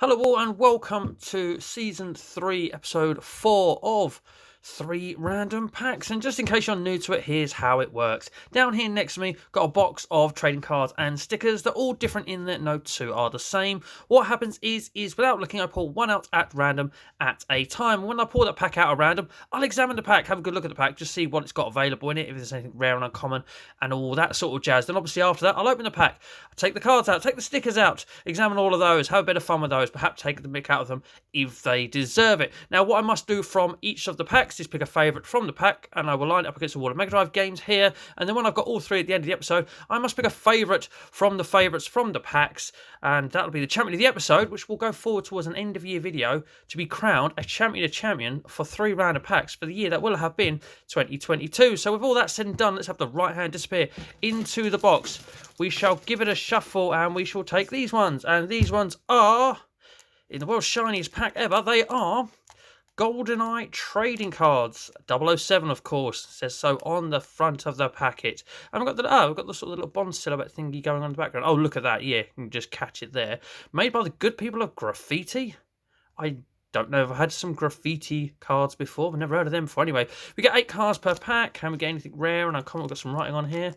Hello all and welcome to Season 3, Episode 4 of 3 Random Packs. And just in case you're new to it, here's how it works. Down here next to me, got a box of trading cards and stickers. They're all different in that no two are the same. What happens is without looking, I pull one out at random at a time. When I pull that pack out at random, I'll examine the pack, have a good look at the pack, just see what it's got available in it, if there's anything rare and uncommon, and all that sort of jazz. Then obviously after that, I'll open the pack, take the cards out, take the stickers out, examine all of those, have a bit of fun with those, perhaps take the mick out of them if they deserve it. Now, what I must do from each of the packs is pick a favourite from the pack, and I will line it up against the wall of Mega Drive games here, and then when I've got all three at the end of the episode, I must pick a favourite from the favourites from the packs, and that'll be the champion of the episode, which will go forward towards an end-of-year video to be crowned a champion for 3 random packs for the year that will have been 2022. So with all that said and done, let's have the right hand disappear into the box. We shall give it a shuffle, and we shall take these ones, and these ones are, in the world's shiniest pack ever, they are GoldenEye trading cards. 007, of course, says so on the front of the packet. And we've got the sort of little Bond silhouette thingy going on in the background. Oh, look at that. Yeah, you can just catch it there. Made by the good people of Graffiti. I don't know if I've had some graffiti cards before. I've never heard of them before. Anyway, we get 8 cards per pack. Can we get anything rare and uncommon? We've got some writing on here.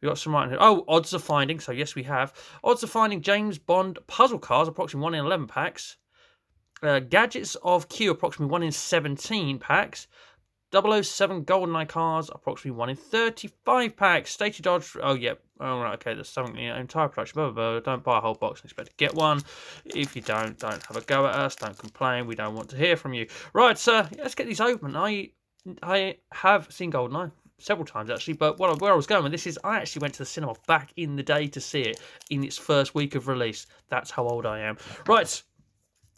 We've got some writing here. Oh, odds of finding. So, yes, we have. Odds of finding James Bond puzzle cards, approximately 1 in 11 packs. Gadgets of Q, approximately 1 in 17 packs. 007 GoldenEye cards, approximately 1 in 35 packs. Statey Dodge, oh, yeah. Oh, right, okay, there's something in the entire production. Blah, blah, blah. Don't buy a whole box and expect to get one. If you don't have a go at us. Don't complain. We don't want to hear from you. Right, let's get these open. I have seen GoldenEye several times, actually, but where I was going with this is I actually went to the cinema back in the day to see it in its first week of release. That's how old I am. Right,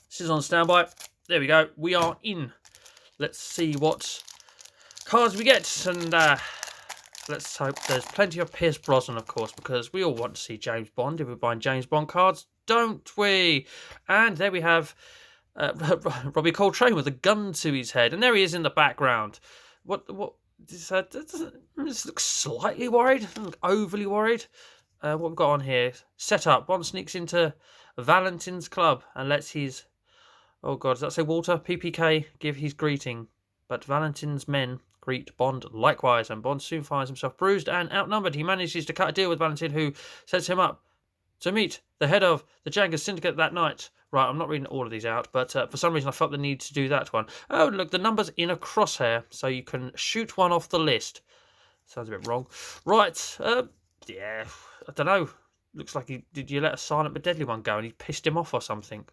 this is on standby. There we go. We are in. Let's see what cards we get, and let's hope there's plenty of Pierce Brosnan, of course, because we all want to see James Bond if we're buying James Bond cards, don't we? And there we have Robbie Coltrane with a gun to his head, and there he is in the background. What this looks slightly worried, doesn't look overly worried. What we've got on here, set up. Bond sneaks into Valentin's club and lets his, oh god, does that say Walter? PPK give his greeting, but Valentin's men greet Bond likewise, and Bond soon finds himself bruised and outnumbered. He manages to cut a deal with Valentin, who sets him up to meet the head of the Django Syndicate that night. Right, I'm not reading all of these out, but for some reason I felt the need to do that one. Oh, look, the number's in a crosshair, so you can shoot one off the list. Sounds a bit wrong. Right, yeah, I don't know. Looks like did you let a silent but deadly one go and he pissed him off or something?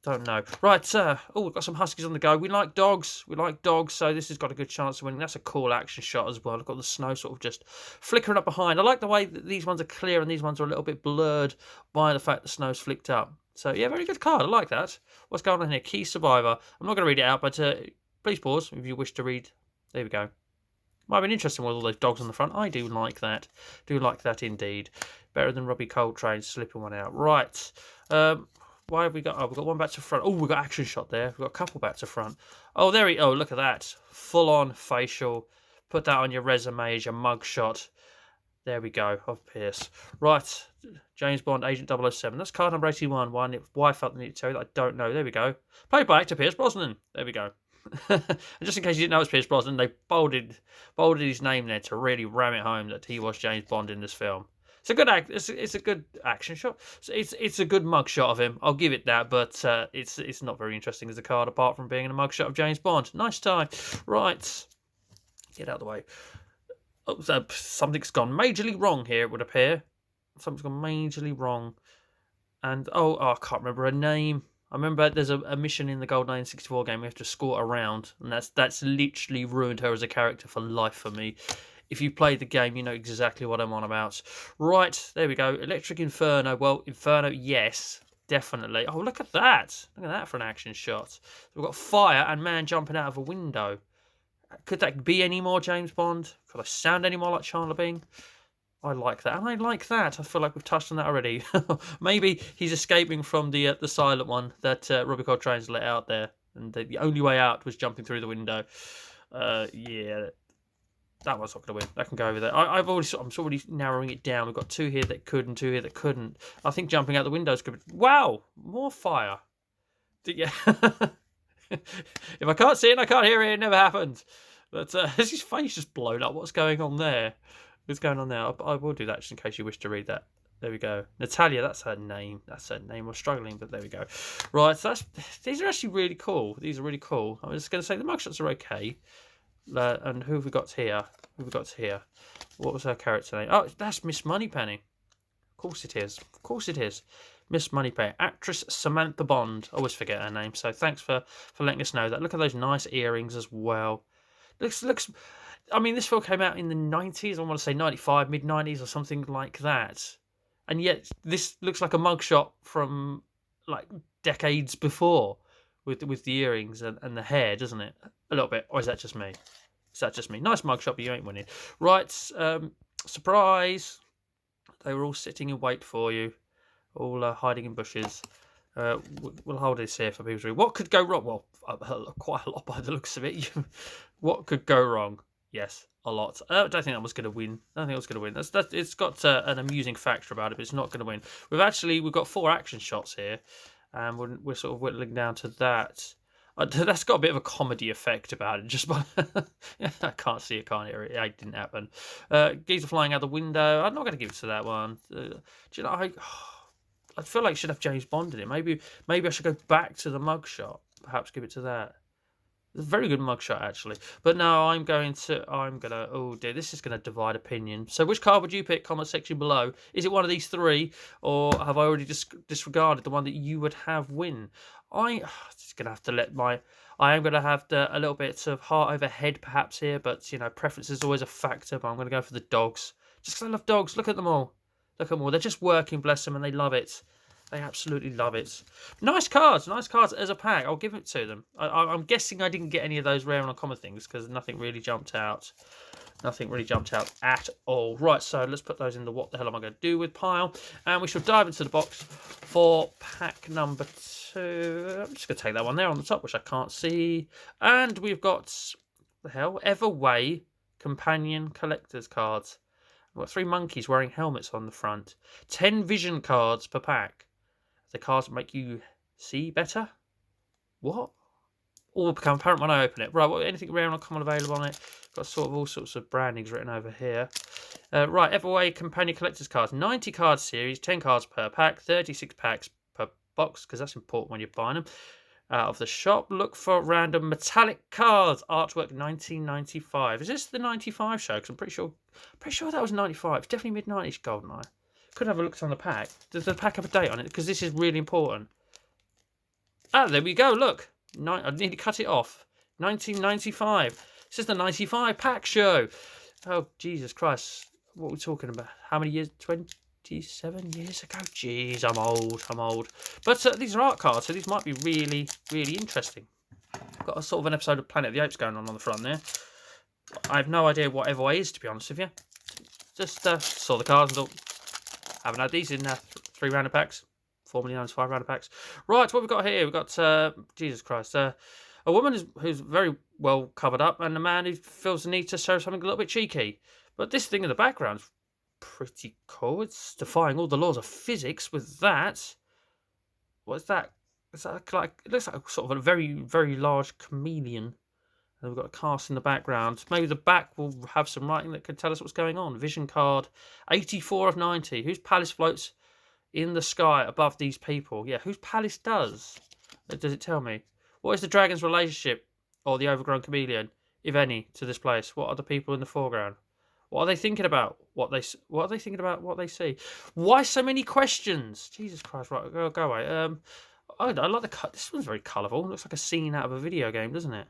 Don't know. Right, oh, we've got some Huskies on the go. We like dogs, so this has got a good chance of winning. That's a cool action shot as well. I've got the snow sort of just flickering up behind. I like the way that these ones are clear and these ones are a little bit blurred by the fact the snow's flicked up. So, yeah, very good card. I like that. What's going on here? Key Survivor. I'm not going to read it out, but please pause if you wish to read. There we go. Might have been interesting with all those dogs on the front. I do like that. Do like that indeed. Better than Robbie Coltrane slipping one out. Right. Why have we got? Oh, we've got one back to front. Oh, we've got action shot there. We've got a couple back to front. Oh, there he. Oh, look at that. Full on facial. Put that on your resume as your mug shot. There we go. Of Pierce. Right. James Bond, Agent 007. That's card number 81. Why I felt the need to tell you that, I don't know. There we go. Played by actor Pierce Brosnan. There we go. And just in case you didn't know it's Pierce Brosnan, they bolded his name there to really ram it home that he was James Bond in this film. It's a good it's a good action shot. It's a good mug shot of him. I'll give it that, but it's not very interesting as a card apart from being a mug shot of James Bond. Nice tie. Right, get out of the way. Oh, so something's gone majorly wrong here. It would appear something's gone majorly wrong, and I can't remember her name. I remember there's a mission in the GoldenEye 64 game we have to escort around, and that's literally ruined her as a character for life for me. If you played the game, you know exactly what I'm on about. Right, there we go. Electric Inferno. Well, Inferno, yes, definitely. Oh, look at that. Look at that for an action shot. So we've got fire and man jumping out of a window. Could that be any more James Bond? Could I sound any more like Chandler Bing? I like that, and I like that. I feel like we've touched on that already. Maybe he's escaping from the silent one that Robbie Coltrane's let out there, and the only way out was jumping through the window. Yeah, that one's not going to win. That can go over there. I'm already narrowing it down. We've got 2 here that could and 2 here that couldn't. I think jumping out the windows could be... Wow, more fire. Yeah. If I can't see it, I can't hear it. It never happened. But his face just blown up. What's going on there? What's going on there? I will do that just in case you wish to read that. There we go. Natalia, that's her name. That's her name. We're struggling, but there we go. Right, so these are actually really cool. These are really cool. I'm just going to say the mugshots are okay. And who have we got here? Who have we got here? What was her character name? Oh, that's Miss Moneypenny. Of course it is. Of course it is. Miss Moneypenny. Actress Samantha Bond. I always forget her name. So thanks for letting us know that. Look at those nice earrings as well. Looks. I mean, this film came out in the 90s. I want to say 95, mid 90s or something like that. And yet this looks like a mugshot from like decades before with the earrings and the hair, doesn't it? A little bit. Or is that just me? Is that just me? Nice mugshot, but you ain't winning. Right. Surprise. They were all sitting in wait for you. All hiding in bushes. We'll hold this here for people to read. What could go wrong? Well, quite a lot by the looks of it. What could go wrong? Yes, a lot. I don't think that was going to win. I don't think it was going to win. It's got an amusing factor about it, but it's not going to win. We've got 4 action shots here, and we're sort of whittling down to that. That's got a bit of a comedy effect about it. Just by I can't see it, can't hear it. It didn't happen. Geese are flying out the window. I'm not going to give it to that one. Do you know? I feel like it should have James Bond in it. Maybe I should go back to the mugshot. Perhaps give it to that. It's a very good mugshot, actually. But no, oh dear, this is going to divide opinion. So which card would you pick? Comment section below. Is it one of these 3? Or have I already disregarded the one that you would have win? I'm just going to have to I am going to have a little bit of heart over head perhaps here. But, preference is always a factor. But I'm going to go for the dogs. Just because I love dogs. Look at them all. Look at them all. They're just working, bless them, and they love it. They absolutely love it. Nice cards as a pack. I'll give it to them. I'm guessing I didn't get any of those rare and uncommon things because nothing really jumped out. Nothing really jumped out at all. Right, so let's put those in the what the hell am I going to do with pile. And we shall dive into the box for pack number 2. I'm just going to take that one there on the top, which I can't see. And we've got, Everway Companion Collector's Cards. We've got 3 monkeys wearing helmets on the front. 10 vision cards per pack. The cards make you see better. What? All will become apparent when I open it. Right, anything rare and uncommon available on it? Got sort of all sorts of brandings written over here. Right, Everway Companion Collector's Cards. 90 card series, 10 cards per pack, 36 packs per box, because that's important when you're buying them. Out of the shop, look for random metallic cards. Artwork 1995. Is this the 95 show? Because I'm pretty sure that was 95. It's definitely mid-90s GoldenEye. Could have a look on the pack. Does the pack have a date on it? Because this is really important. Ah, there we go. Look. I need to cut it off. 1995. This is the 95 pack show. Oh, Jesus Christ. What are we talking about? How many years? 27 years ago? Jeez, I'm old. But these are art cards, so these might be really, really interesting. Got a sort of an episode of Planet of the Apes going on the front there. I have no idea what Everway is, to be honest with you. Just saw the cards and thought, haven't had these in 3 random packs. Formerly known as 5 random packs. Right, what we've got here? We've got, Jesus Christ, a woman who's very well covered up and a man who feels the need to show something a little bit cheeky. But this thing in the background's pretty cool. It's defying all the laws of physics with that. What's that? Is that like, it looks like sort of a very, very large chameleon. And we've got a cast in the background. Maybe the back will have some writing that can tell us what's going on. Vision card, 84 of 90. Whose palace floats in the sky above these people? Yeah, whose palace does? Does it tell me? What is the dragon's relationship, or the overgrown chameleon, if any, to this place? What are the people in the foreground? What are they thinking about? What are they thinking about? What they see? Why so many questions? Jesus Christ! Right, go away. I like the cut. This one's very colourful. It looks like a scene out of a video game, doesn't it?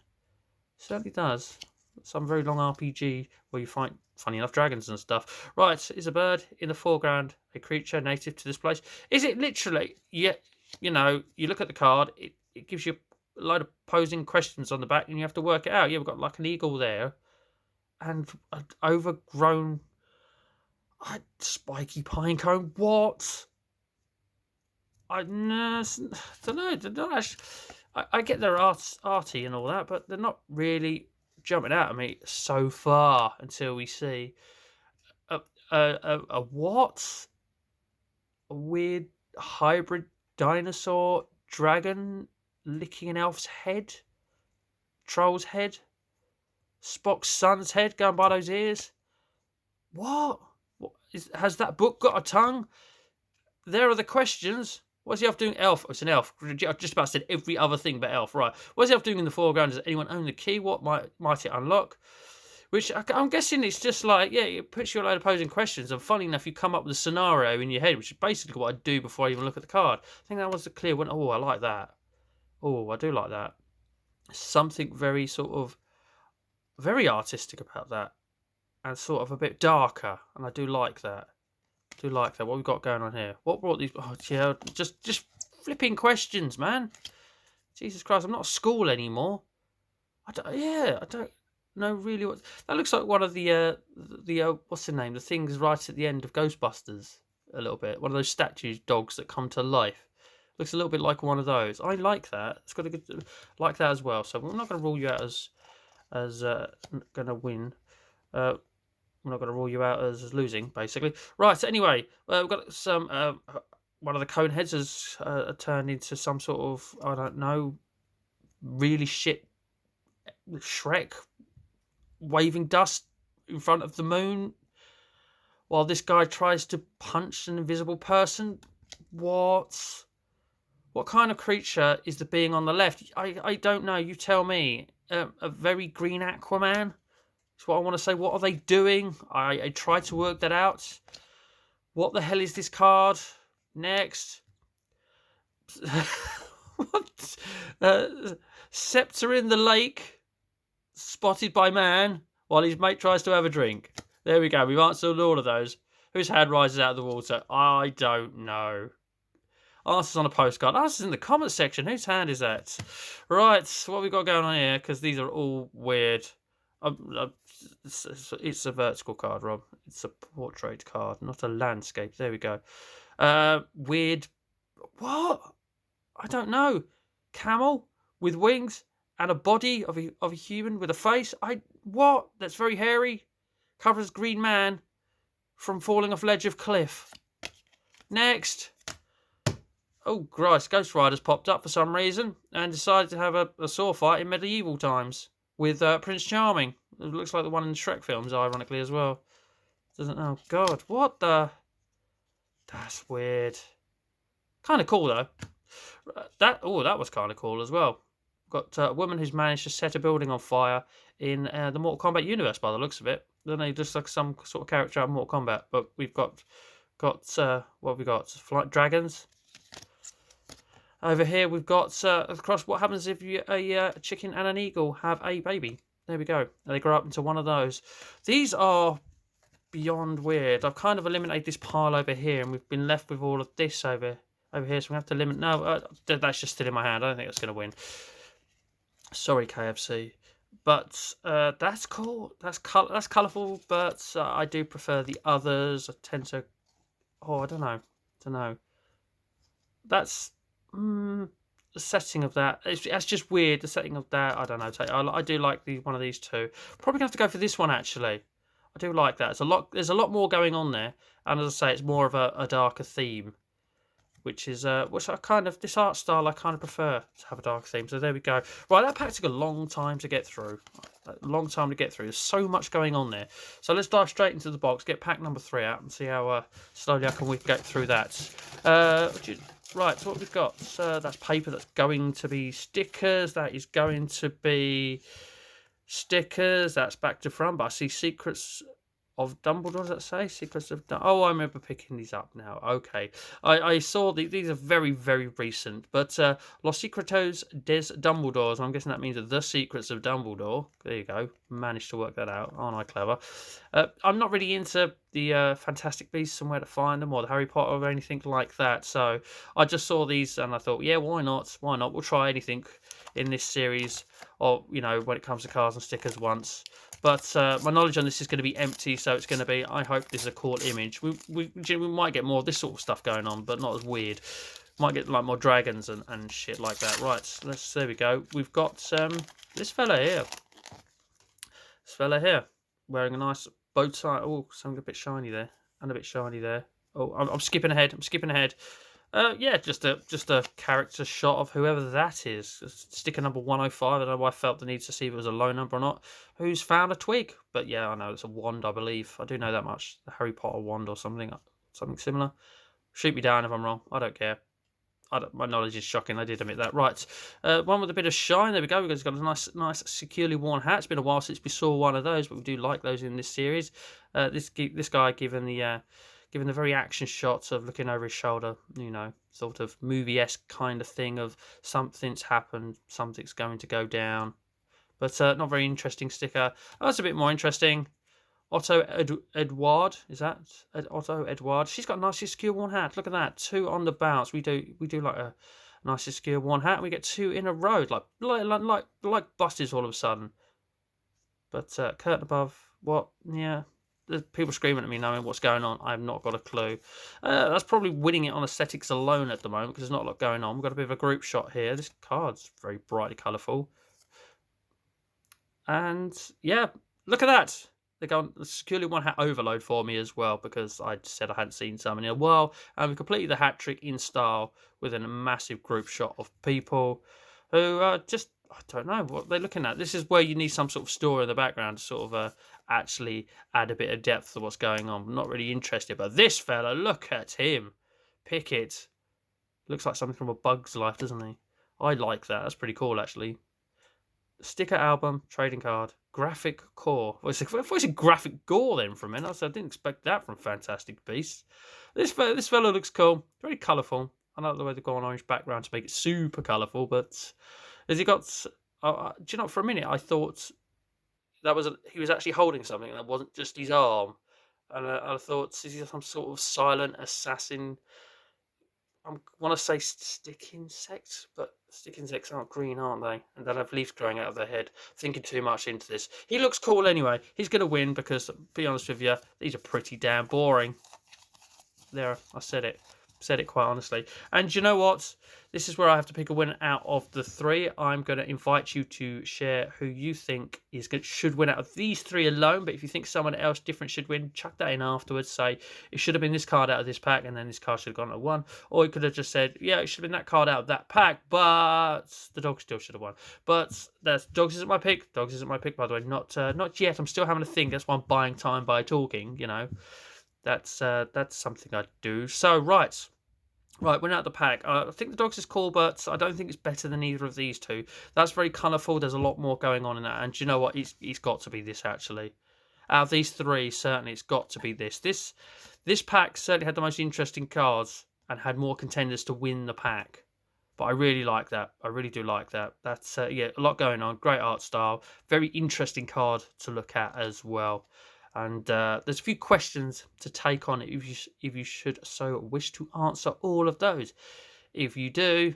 Certainly does. Some very long RPG where you fight, funny enough, dragons and stuff. Right, is a bird in the foreground a creature native to this place? Is it literally? Yeah, you look at the card, it gives you a load of posing questions on the back and you have to work it out. Yeah, we've got like an eagle there and an overgrown spiky pine cone. What? I don't know. I get they're arty and all that, but they're not really jumping out at me so far until we see a what? A weird hybrid dinosaur dragon licking an elf's head, troll's head, Spock's son's head going by those ears. What? Has that book got a tongue? There are the questions. What's the elf doing? Elf. Oh, it's an elf. I just about said every other thing but elf. Right. What's the elf doing in the foreground? Does anyone own the key? What might it unlock? Which I'm guessing it's just like, yeah, it puts you a load of posing questions. And funny enough, you come up with a scenario in your head, which is basically what I do before I even look at the card. I think that was a clear one. Oh, I like that. Oh, I do like that. Something very sort of, very artistic about that. And sort of a bit darker. And I do like that. What we've got going on here? What brought these? Oh, yeah, just flipping questions, man. Jesus Christ, I'm not at school anymore. I don't know really what that looks like. One of the what's the name? The things right at the end of Ghostbusters. A little bit. One of those statue dogs that come to life. Looks a little bit like one of those. I like that. It's got a good like that as well. So we're not going to rule you out as going to win. I'm not going to rule you out as losing, basically. Right, so anyway, we've got some... one of the cone heads has turned into some sort of, I don't know, really shit Shrek waving dust in front of the moon while this guy tries to punch an invisible person. What kind of creature is the being on the left? I don't know. You tell me. A very green Aquaman? That's what I want to say. What are they doing? I tried to work that out. What the hell is this card? Next. What? Scepter in the lake. Spotted by man while his mate tries to have a drink. There we go. We've answered all of those. Whose hand rises out of the water? I don't know. Answers on a postcard. Answers in the comment section. Whose hand is that? Right. What have we got going on here? Because these are all weird. It's a vertical card, Rob. It's a portrait card, not a landscape. There we go. Weird. What? I don't know. Camel with wings and a body of a human with a face. What? That's very hairy. Covers green man from falling off ledge of cliff. Next. Oh, Christ. Ghost Rider's popped up for some reason and decided to have a sword fight in medieval times with Prince Charming. It looks like the one in the Shrek films, ironically, as well. Doesn't... Oh, God. What the... That's weird. Kind of cool, though. That was kind of cool as well. Got a woman who's managed to set a building on fire in the Mortal Kombat universe, by the looks of it. Don't know, just like some sort of character out of Mortal Kombat. But we've got what have we got? Flight dragons. Over here we've got across. What happens if a chicken and an eagle have a baby? There we go. And they grow up into one of those. These are beyond weird. I've kind of eliminated this pile over here, and we've been left with all of this over here. So we have to limit. No, that's just still in my hand. I don't think that's going to win. Sorry, KFC. But that's cool. That's colourful. But I do prefer the others. I tend to. Oh, I don't know. That's. The setting of that, that's just weird. The setting of that, I don't know. I do like one of these two. Probably gonna have to go for this one actually. I do like that. There's a lot more going on there, and as I say, it's more of a darker theme, which I kind of, this art style I kind of prefer to have a dark theme. So there we go. Right, that pack took a long time to get through. There's so much going on there. So let's dive straight into the box. Get pack number 3 out and see how slowly we can get through that. Right, so what we've got, that's paper that's going to be stickers. That is going to be stickers. That's back to front. But I see Secrets of Dumbledore, does that say? Secrets of Dumbledore. Oh, I remember picking these up now. Okay. I saw these are very, very recent. But Los Secretos des Dumbledores. I'm guessing that means The Secrets of Dumbledore. There you go. Managed to work that out. Aren't I clever? I'm not really into the Fantastic Beasts and Where to Find Them or the Harry Potter or anything like that. So I just saw these and I thought, yeah, why not? Why not? We'll try anything in this series, or when it comes to cards and stickers once. But my knowledge on this is going to be empty, so it's going to be, I hope this is a cool image. We might get more of this sort of stuff going on, but not as weird. Might get like more dragons and shit like that. Right, there we go. We've got this fella here. Wearing a nice bow tie. Oh, something a bit shiny there. And a bit shiny there. Oh, I'm skipping ahead. Yeah, just a character shot of whoever that is. Sticker number 105. I don't know why I felt the need to see if it was a low number or not. Who's found a twig? But yeah, I know it's a wand, I believe. I do know that much. The Harry Potter wand or something similar. Shoot me down if I'm wrong. I don't care. My knowledge is shocking. I did admit that. Right, one with a bit of shine. There we go. We've got a nice, securely worn hat. It's been a while since we saw one of those, but we do like those in this series. This guy given the very action shots of looking over his shoulder, sort of movie-esque kind of thing of something's happened, something's going to go down. But not very interesting sticker. Oh, that's a bit more interesting. Otto Edward, is that Otto Edward? She's got a nice secure one hat. Look at that, 2 on the bounce. We do like a nice secure one hat. We get 2 in a row, like buses all of a sudden. But curtain above, what? Yeah, there's people screaming at me knowing what's going on. I have not got a clue. That's probably winning it on aesthetics alone at the moment because there's not a lot going on. We've got a bit of a group shot here. This card's very brightly colourful. And yeah, look at that. They're going securely one hat overload for me as well because I said I hadn't seen some in a while. And we completed the hat trick in style with a massive group shot of people who I don't know what they're looking at. This is where you need some sort of story in the background to sort of actually add a bit of depth to what's going on. I'm not really interested, but this fella, look at him. Pickett. Looks like something from A Bug's Life, doesn't he? I like that. That's pretty cool, actually. Sticker album, trading card, graphic core. Well, it's a graphic gore then for a minute. I didn't expect that from Fantastic Beasts. This fellow looks cool, very colourful. I know the way they've gone orange background to make it super colourful, but has he got? Do you know? For a minute, I thought he was actually holding something that wasn't just his arm, and I thought, is he some sort of silent assassin? I want to say stick insects, but stick insects aren't green, aren't they? And they'll have leaves growing out of their head. Thinking too much into this. He looks cool anyway. He's going to win because, to be honest with you, these are pretty damn boring. There, I said it. Said it quite honestly. And you know what? This is where I have to pick a winner out of the 3. I'm going to invite you to share who you think should win out of these 3 alone. But if you think someone else different should win, chuck that in afterwards. Say, it should have been this card out of this pack, and then this card should have gone to 1. Or you could have just said, yeah, it should have been that card out of that pack, but the dog still should have won. But dogs isn't my pick. Dogs isn't my pick, by the way. Not yet. I'm still having a think. That's why I'm buying time by talking, That's something I do. So, right, we're out the pack. I think the dogs is cool, but I don't think it's better than either of these 2. That's very colourful. There's a lot more going on in that. And do you know what? It's got to be this, actually. Out of these 3, certainly it's got to be this. This pack certainly had the most interesting cards and had more contenders to win the pack. But I really like that. I really do like that. That's, a lot going on. Great art style. Very interesting card to look at as well. And there's a few questions to take on if you should so wish to answer all of those. If you do,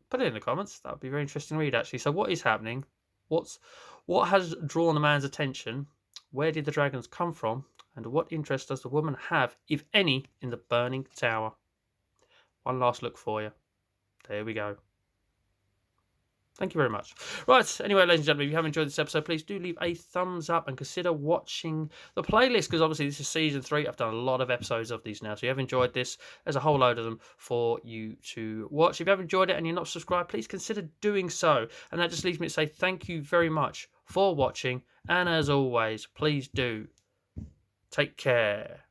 put it in the comments. That would be very interesting to read, actually. So what is happening? What has drawn the man's attention? Where did the dragons come from? And what interest does the woman have, if any, in the burning tower? One last look for you. There we go. Thank you very much. Right, anyway, ladies and gentlemen, if you have enjoyed this episode, please do leave a thumbs up and consider watching the playlist, because obviously this is Season 3. I've done a lot of episodes of these now, so if you have enjoyed this, there's a whole load of them for you to watch. If you have enjoyed it and you're not subscribed, please consider doing so. And that just leaves me to say thank you very much for watching, and as always, please do take care.